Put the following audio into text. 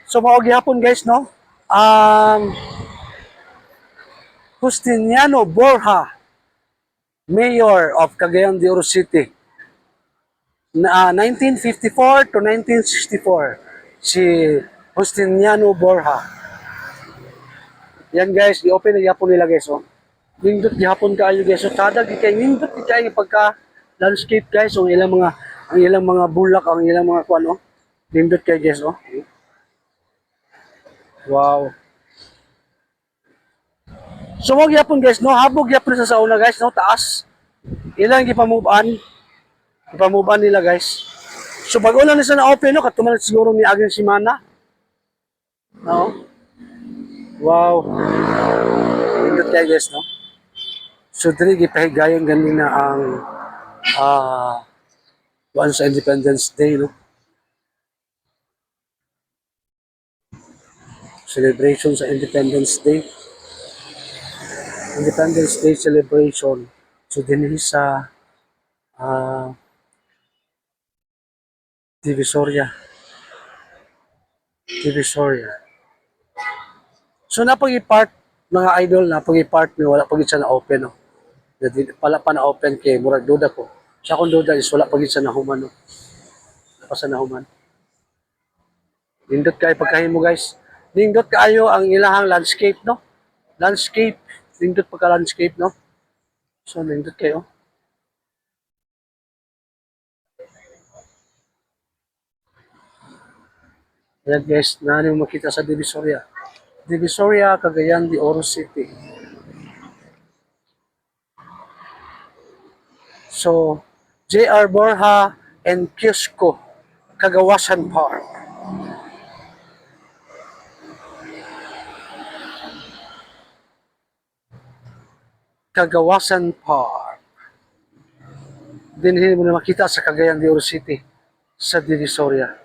So mao gyapon guys no. Ang Justiniano Borja, Mayor of Cagayan de Oro City, na 1954 to 1964. Si Justiniano Borja. Yan guys, i-open na gyapon nila guys oh. Nindot gihapon kaayo guys. So kada gikay nindot gikay pagka landscape guys, ang ilang mga bulak, ang ilang mga kuan oh. Nindot kay guys oh. Wow. So mo gyapon guys no, habog gyapon sa sauna guys no, taas. Ilang ipamove on nila guys. So bago lang na sa na-open no, katuman siguro ni aging simana. No? Wow. Nindot kay guys no. So diri gipahigayon ganina ang once Independence Day no. Celebration sa Independence Day. Independence Day celebration. So dinhi sa Divisoria. Divisoria. So napagi-part mga idol, napagi-part mi wala pagit sa na open no. Pala pa na open kay murag duda ko. Sa akong duda is wala pagit sa nahuman no. Pa sa nahuman. Nindot kay pagkahimo guys. Nindot kaayo ang ilahang landscape no. Landscape, nindot pagka landscape no. So nindot kayo. Ayan guys, nani mo makita sa Divisoria. Divisoria, Cagayan de Oro City. So, J.R. Borja and Cusco, Cagawasan Park. Cagawasan Park. Din mo na makita sa Cagayan de Oro City sa Divisoria.